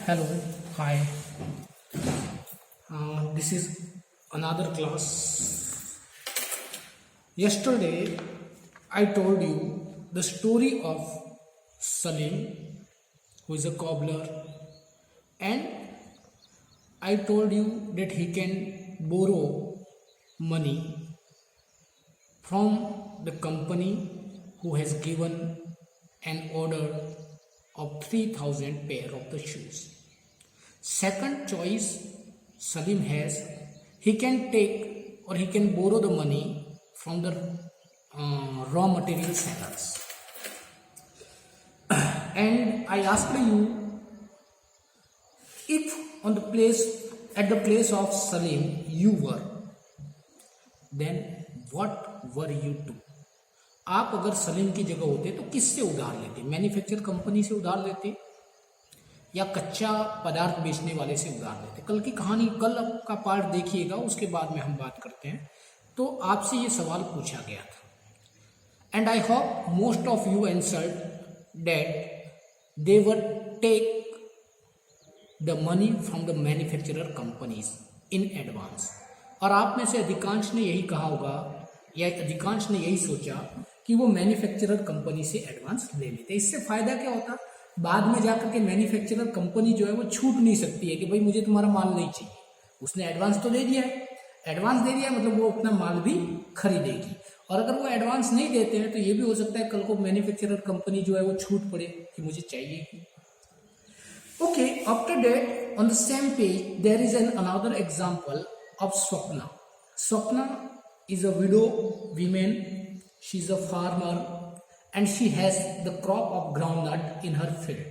Hello, hi. This is another class. Yesterday, I told you the story of Salim, who is a cobbler, and I told you that he can borrow money from the company who has given an order of 3000 pair of the shoes. Second choice Salim has, he can take or he can borrow the money from the raw material sellers. And I asked you, if at the place of Salim you were, then what were you do? आप अगर सलीम की जगह होते तो किससे उधार लेते? Manufacture company से उधार लेते या कच्चा पदार्थ बेचने वाले से उधार लेते? कल की कहानी, कल का पार्ट देखिएगा, उसके बाद में हम बात करते हैं। तो आपसे ये सवाल पूछा गया था and I hope most of you answered that they were take the money from the manufacturer companies in advance. और आप में से अधिकांश ने यही कहा होगा या अधिकांश ने यही सोचा कि वो मैन्युफैक्चरर कंपनी से एडवांस ले लेते। इससे फायदा क्या होता? बाद में जाकर के मैन्युफैक्चरर कंपनी जो है वो छूट नहीं सकती है कि भाई मुझे तुम्हारा माल नहीं चाहिए। उसने एडवांस तो दे दिया है, एडवांस दे दिया मतलब वो अपना माल भी खरीदेगी। और अगर वो एडवांस नहीं देते हैं तो ये भी हो सकता है कल को मैन्युफैक्चरर कंपनी जो है वो छूट पड़े कि मुझे चाहिए कि। Okay, after that on the same page there is an another example of Swapna. Swapna is a widow woman. She is a farmer and she has the crop of groundnut in her field.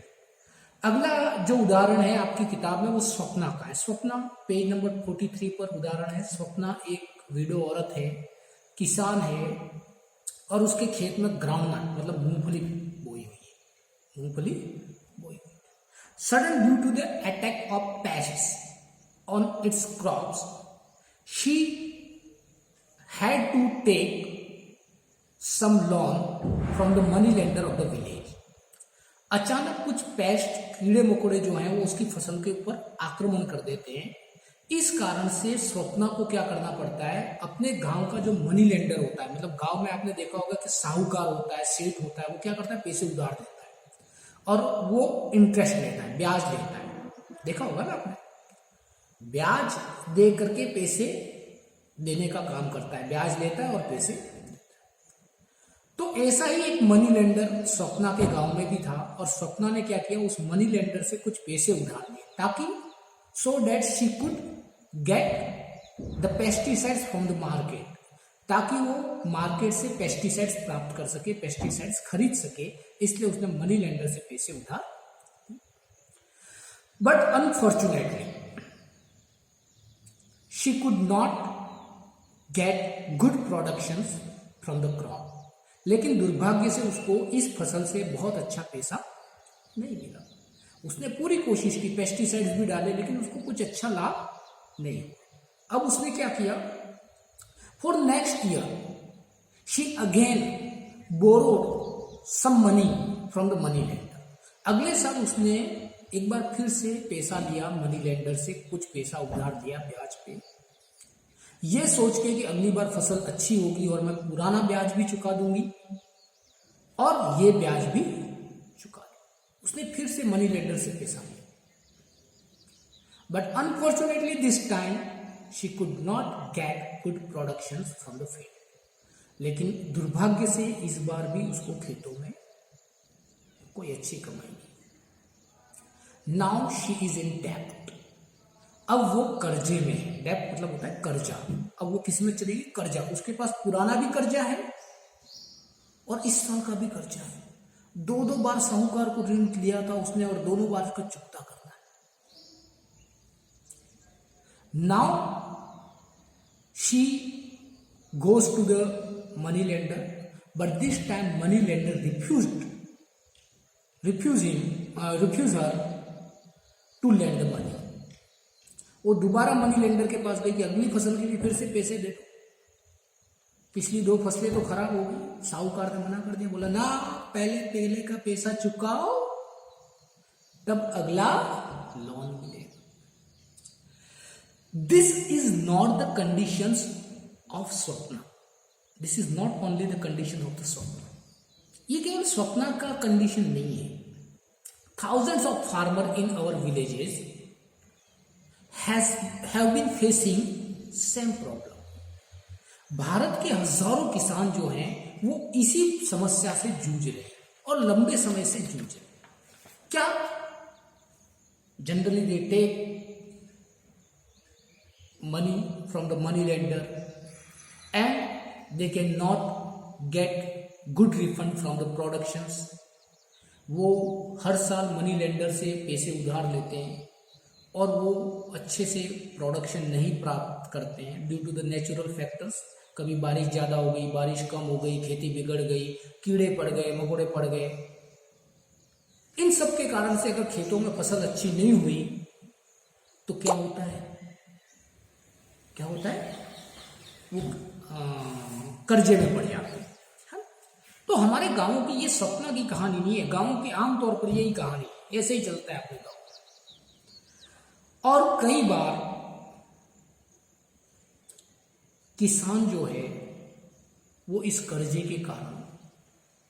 अगला जो उदाहरण है आपकी किताब में वो स्वप्ना का है। स्वप्ना पेज नंबर 43 पर उदाहरण है। स्वप्ना एक विडो औरत है, किसान है और उसके खेत में ग्राउंडनट मतलब मूंगफली बोई हुई है। मूंगफली बोई हुई। Sudden due to the attack of pests on its crops, she had to take some loan from the money lender of the village. अचानक कुछ पेस्ट कीड़े मकोड़े जो हैं वो उसकी फसल के ऊपर आक्रमण कर देते हैं। इस कारण से स्वप्ना को क्या करना पड़ता है? अपने गांव का जो मनी लेंडर होता है, मतलब गांव में आपने देखा होगा कि साहूकार होता है, सेठ होता है, वो क्या करता है? पैसे उधार देता है और वो इंटरेस्ट लेता है, ब्याज लेता है। देखा होगा ना आपने? ब्याज दे करके पैसे देने का काम करता है, ब्याज लेता है और पैसे देता है। तो ऐसा ही एक मनी लेंडर स्वप्ना के गांव में भी था और स्वप्ना ने क्या किया? उस मनी लेंडर से कुछ पैसे उधार लिए ताकि so that she could get the pesticides from the market, ताकि वो मार्केट से पेस्टिसाइड्स प्राप्त कर सके, पेस्टिसाइड्स खरीद सके। इसलिए उसने मनी लेंडर से पैसे उधार। But unfortunately she could not get good productions from the crop. लेकिन दुर्भाग्य से उसको इस फसल से बहुत अच्छा पैसा नहीं मिला। उसने पूरी कोशिश की, पेस्टिसाइड्स भी डाले, लेकिन उसको कुछ अच्छा लाभ नहीं। अब उसने क्या किया? For next year she again borrowed some money from the money lender. अगले साल उसने एक बार फिर से पैसा लिया मनी लेंडर से, कुछ पैसा उधार दिया ब्याज पे, ये सोच के कि अगली बार फसल अच्छी होगी और मैं पुराना ब्याज भी चुका दूंगी और ये ब्याज भी चुका दूंगी। उसने फिर से मनी लेंडर से पैसा लिया। But unfortunately this time she could not get good production from the field. लेकिन दुर्भाग्य से इस बार भी उसको खेतों में कोई अच्छी कमाई नहीं। नाउ शी इज इन डेप्ट। अब वो कर्जे में है। डेप्ट मतलब होता है कर्जा। अब वो किस में चलेगी? कर्जा। उसके पास पुराना भी कर्जा है और इस साल का भी कर्जा है। दो बार साहूकार को ऋण लिया था उसने और दोनों बार उसका चुकता करना है। Now she goes to the money lender, but this time money lender refuse her to lend the money. वो दोबारा मनी लेंडर के पास गई कि अगली फसल के लिए फिर से पैसे दे दो, पिछली 2 फसलें तो खराब हो गई। साहूकार ने मना कर दिया, बोला ना, पहले का पैसा चुकाओ तब अगला लोन मिलेगा। This is not the conditions of Swapna, this is not only the condition of the Swapna. ये केवल स्वप्न का कंडीशन नहीं है। Thousands of farmers in our villages have been facing same problem. Bharat के हजारों किसान जो हैं वो इसी समस्या से जूझ रहे हैं और लंबे समय से जूझ रहे हैं। क्या? Generally they take money from the money lender and they can not get good refund from the productions. वो हर साल मनी लेंडर से पैसे उधार लेते हैं और वो अच्छे से प्रोडक्शन नहीं प्राप्त करते हैं due to the natural factors. कभी बारिश ज़्यादा हो गई, बारिश कम हो गई, खेती बिगड़ गई, कीड़े पड़ गए, मकोड़े पड़ गए। इन सब के कारण से अगर खेतों में फसल अच्छी नहीं हुई तो क्या होता है? क्या होता है? वो कर्जे में पड़ जाते हैं। तो हमारे गांवों की ये सपना की कहानी नहीं है, गांवों की आमतौर पर यही कहानी है, ऐसे ही चलता है अपने गांव। और कई बार किसान जो है वो इस कर्जे के कारण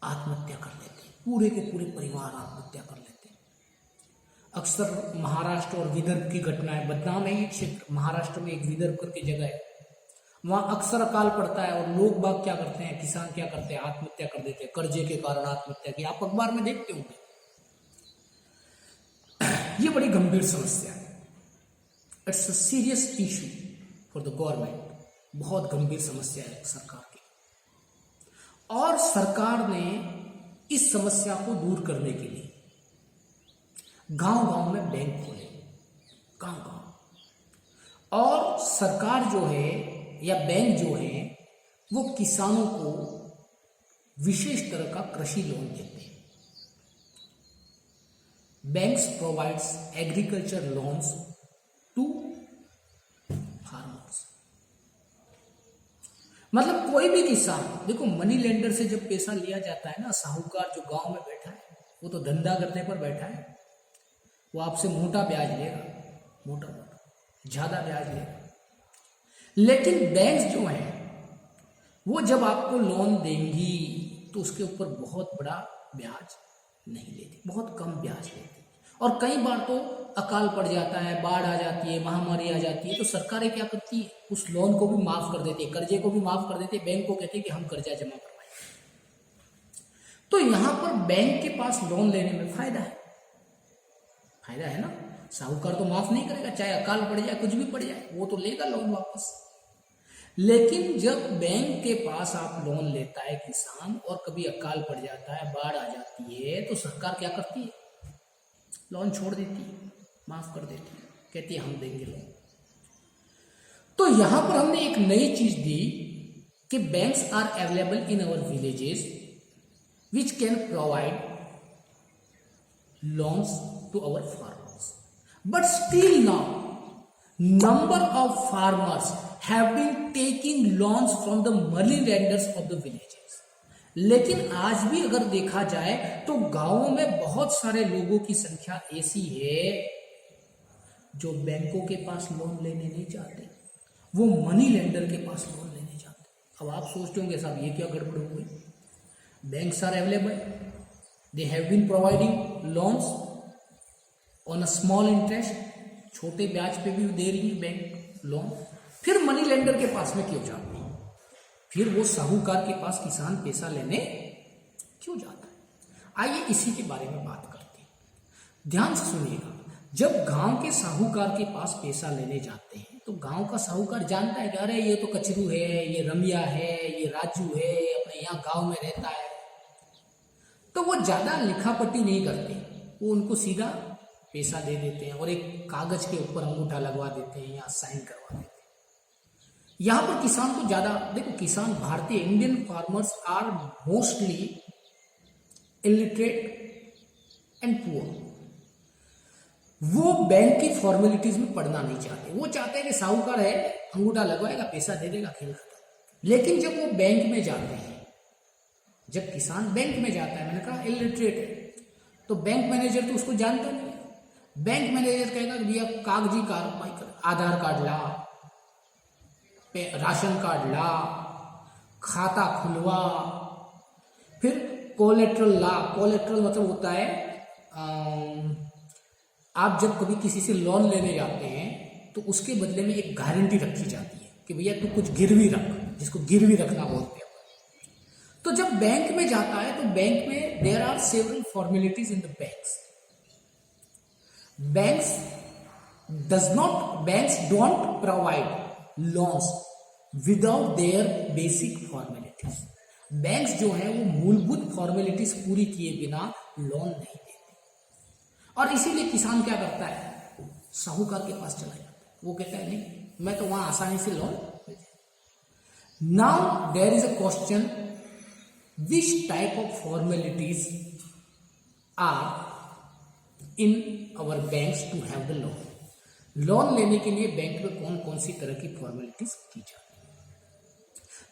आत्महत्या कर लेते हैं, पूरे के पूरे परिवार आत्महत्या कर लेते हैं। अक्सर महाराष्ट्र और विदर्भ की घटनाएं, बदनाम है ये क्षेत्र, महाराष्ट्र में एक विदर्भ करके जगह है, वहां अक्सर अकाल पड़ता है और लोग बाग क्या करते हैं, किसान क्या करते हैं, आत्महत्या कर देते हैं, कर्जे के कारण आत्महत्या की। आप अखबार में देखते होंगे। ये बड़ी गंभीर समस्या है। It's a serious issue for the government. बहुत गंभीर समस्या है सरकार की। और सरकार ने इस समस्या को दूर करने के लिए गांव गांव में बैंक खोले, गांव गांव। और सरकार जो है या बैंक जो है वो किसानों को विशेष तरह का कृषि लोन देते हैं। Banks provides agriculture loans to farmers. मतलब कोई भी किसान, देखो मनी लेंडर से जब पैसा लिया जाता है ना, साहूकार जो गांव में बैठा है वो तो धंधा करने पर बैठा है, वो आपसे मोटा ब्याज लेगा, मोटा मोटा ज्यादा ब्याज लेगा। लेकिन बैंक्स जो हैं वो जब आपको लोन देंगी तो उसके ऊपर बहुत बड़ा ब्याज नहीं लेती, बहुत कम ब्याज लेती। और कई बार तो अकाल पड़ जाता है, बाढ़ आ जाती है, महामारी आ जाती है, तो सरकारें क्या करती है, उस लोन को भी माफ कर देती है, कर्जे को भी माफ कर देती है, बैंक को कहते हैं कि हम कर्जा जमा करवाएं। तो यहां पर बैंक के पास लोन लेने में फायदा है, फायदा है ना। साहूकार तो माफ नहीं करेगा, चाहे अकाल पड़ जाए, कुछ भी पड़ जाए, वो तो लेगा लोन वापस। लेकिन जब बैंक के पास आप लोन लेता है किसान और कभी अकाल पड़ जाता है, बाढ़ आ जाती है, तो सरकार क्या करती है, लोन छोड़ देती है, माफ कर देती है, कहती है हम देंगे लोन। तो यहां पर हमने एक नई चीज दी कि banks are available in our villages which can provide loans to our farmers. But still now number of farmers have been taking loans from the money lenders of the villages। लेकिन आज भी अगर देखा जाए तो गांवों में बहुत सारे लोगों की संख्या ऐसी है जो बैंकों के पास लोन लेने नहीं चाहते, वो मनी लेंडर के पास लोन लेने चाहते। अब आप सोचते होंगे साहब ये क्या गड़बड़ हो गई। Banks are available, they have been providing loans on a small interest, छोटे ब्याज पे भी दे रही है बैंक लोन, फिर मनी लेंडर के पास में क्यों जाती है, फिर वो साहूकार के पास किसान पैसा लेने क्यों जाता है। आइए इसी के बारे में बात करते हैं, ध्यान से सुनिएगा। जब गांव के साहूकार के पास पैसा लेने जाते हैं तो गांव का साहूकार जानता है कि अरे ये तो कचरू है, ये रमिया है, ये राजू है, अपने यहाँ गांव में रहता है, तो वो ज्यादा लिखापट्टी नहीं करते, वो उनको सीधा पैसा दे देते हैं और एक कागज के ऊपर अंगूठा लगवा देते हैं या साइन करवा देते हैं। यहां पर किसान को ज्यादा, देखो किसान भारतीय Indian farmers are mostly illiterate and poor. वो बैंक की फॉर्मेलिटीज में पढ़ना नहीं चाहते, वो चाहते हैं कि साहूकार है, अंगूठा लगवाएगा, पैसा दे देगा, खेल खत्म। लेकिन जब वो बैंक में जाते हैं, जब किसान बैंक में जाता है, मैंने कहा इलिटरेट है, तो बैंक मैनेजर तो उसको जानता नहीं, बैंक मैनेजर कहेगा कि भैया कागजी कार्रवाई कर, आधार कार्ड ला, राशन कार्ड ला, खाता खुलवा, फिर कोलेट्रल ला। कोलेट्रल मतलब होता है आप जब कभी किसी से लोन लेने जाते हैं तो उसके बदले में एक गारंटी रखी जाती है कि भैया तू कुछ गिरवी रख, जिसको गिरवी रखना बोलते हैं। तो जब बैंक में जाता है तो बैंक में there are several formalities in the banks banks don't provide loans without their basic formalities. Banks जो है वो मूलभूत फॉर्मेलिटीज पूरी किए बिना लोन नहीं देते, और इसीलिए किसान क्या करता है, साहूकार के पास चला जाता है। वो कहता है नहीं, मैं तो वहां आसानी से loan. Now there is a question, which type of formalities are in our banks to have the loan. Loan लेने के लिए बैंक में कौन कौन सी तरह की फॉर्मेलिटीज की जाती है।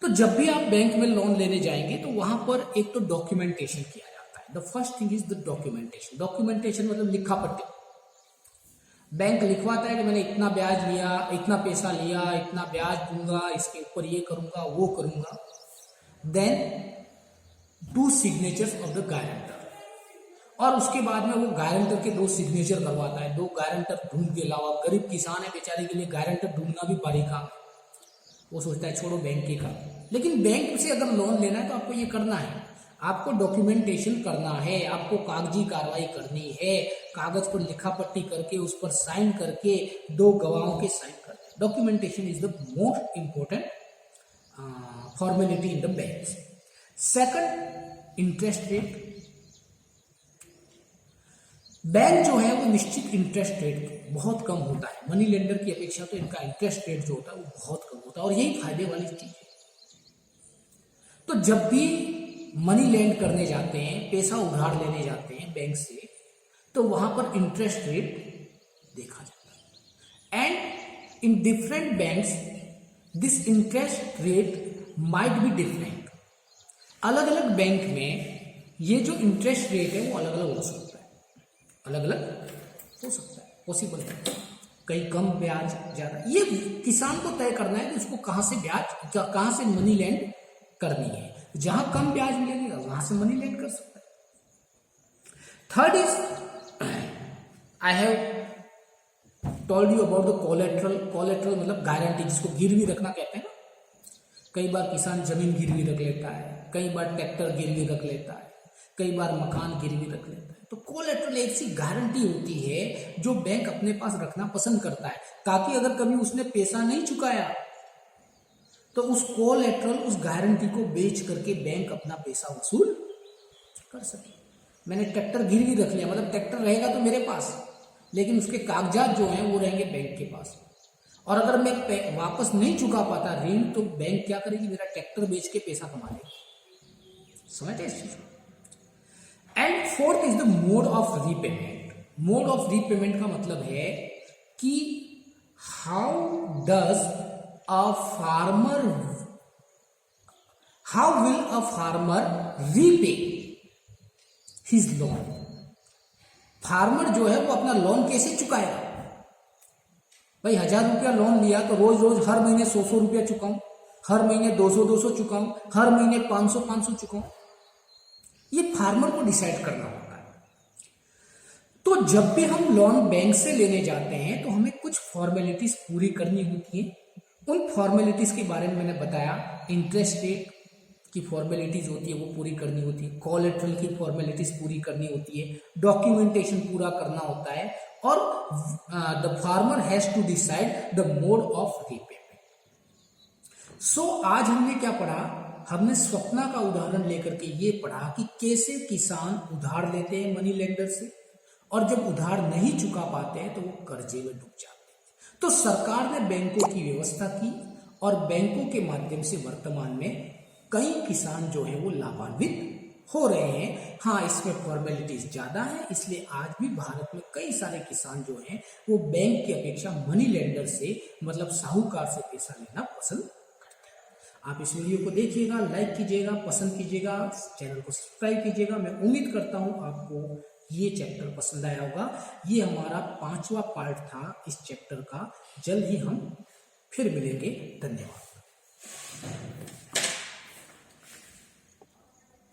तो जब भी आप बैंक में लोन लेने जाएंगे तो वहां पर एक तो डॉक्यूमेंटेशन किया जाता है। The first thing is the documentation. Documentation मतलब लिखा पट्टी। बैंक लिखवाता है कि मैंने इतना ब्याज लिया, इतना पैसा लिया, इतना ब्याज दूंगा, इसके ऊपर ये करूंगा, वो करूंगा। Then 2 signatures of the guarantor, और उसके बाद में वो गारंटर के 2 सिग्नेचर करवाता है। 2 गारंटर ढूंढ के लाओ। गरीब किसान है बेचारे के लिए गारंटर ढूंढना भी भारी काम है। वो सोचता है छोड़ो बैंक के काम। लेकिन बैंक से अगर लोन लेना है तो आपको ये करना है, आपको डॉक्यूमेंटेशन करना है, आपको कागजी कार्रवाई करनी है, कागज पर लिखा पट्टी करके उस पर साइन करके 2 गवाहों के साइन करके। Documentation is the most important formality in the bank. Second, interest rate. Bank जो है वो निश्चित इंटरेस्ट रेट बहुत कम होता है। मनी लेंडर की अपेक्षा तो इनका इंटरेस्ट रेट जो होता है वो बहुत कम होता है, और यही फायदे वाली चीज है। तो जब भी मनी लेंड करने जाते हैं, पैसा उधार लेने जाते हैं बैंक से, तो वहां पर इंटरेस्ट रेट देखा जाता है। And in different banks this interest rate might be different. अलग अलग बैंक में ये जो इंटरेस्ट रेट है वो अलग अलग हो सकता है, अलग अलग हो सकता है, पॉसिबल है। कहीं कम ब्याज, ज्यादा, ये किसान को तय करना है कि उसको कहां से ब्याज, कहां से मनी लेंड करनी है। जहां कम ब्याज मिलेगा वहां से मनी लेंड कर सकता है। Third is, I have told you about the collateral. Collateral मतलब गारंटी, जिसको गिरवी रखना कहते हैं ना। कई बार किसान जमीन गिरवी रख लेता है, कई बार ट्रैक्टर गिरवी रख लेता है, कई बार मकान गिरवी रख लेता है। तो कोलेट्रल एक सी गारंटी होती है जो बैंक अपने पास रखना पसंद करता है, ताकि अगर कभी उसने पैसा नहीं चुकाया तो उस कोलेट्रल, उस गारंटी को बेच करके बैंक अपना पैसा वसूल कर सके। मैंने ट्रैक्टर गिरवी रख लिया, मतलब ट्रैक्टर रहेगा तो मेरे पास, लेकिन उसके कागजात जो हैं वो रहेंगे बैंक के पास। और अगर मैं वापस नहीं चुका पाता ऋण, तो बैंक क्या करेगी, मेरा ट्रैक्टर बेच के पैसा कमा लेगी। समझते इस चीज को। And fourth is the mode of repayment. Mode of repayment का मतलब है कि how will a farmer repay his loan। Farmer जो है वो अपना लोन कैसे चुकाएगा। भाई 1000 रुपया लोन लिया तो रोज रोज हर महीने 100 रुपया चुकाऊं, हर महीने 200 चुकाऊं, हर महीने 500 चुकाऊं, ये फार्मर को डिसाइड करना होता है। तो जब भी हम लोन बैंक से लेने जाते हैं तो हमें कुछ फॉर्मेलिटीज पूरी करनी होती है। उन फॉर्मेलिटीज के बारे में मैंने बताया। इंटरेस्ट रेट की फॉर्मेलिटीज होती है वो पूरी करनी होती है, कोलेट्रल की फॉर्मेलिटीज पूरी करनी होती है, डॉक्यूमेंटेशन पूरा करना होता है, और the farmer has to decide the mode of repayment. So आज हमने क्या पढ़ा, हमने स्वप्ना का उदाहरण लेकर के ये पढ़ा कि कैसे किसान उधार लेते हैं मनी लेंडर से, और जब उधार नहीं चुका पाते हैं तो वो कर्जे में डूब जाते हैं। तो सरकार ने बैंकों की व्यवस्था की, और बैंकों के माध्यम से वर्तमान में कई किसान जो है वो लाभान्वित हो रहे हैं। हाँ, इसमें फॉर्मेलिटीज ज्यादा है, इसलिए आज भी भारत में कई सारे किसान जो हैं वो बैंक की अपेक्षा मनी लेंडर से, मतलब साहूकार से पैसा लेना पसंद करते हैं। आप इस वीडियो को देखिएगा, लाइक कीजिएगा, पसंद कीजिएगा, चैनल को सब्सक्राइब कीजिएगा। मैं उम्मीद करता हूं आपको ये चैप्टर पसंद आया होगा। ये हमारा 5वां पार्ट था इस चैप्टर का। जल्द ही हम फिर मिलेंगे। धन्यवाद।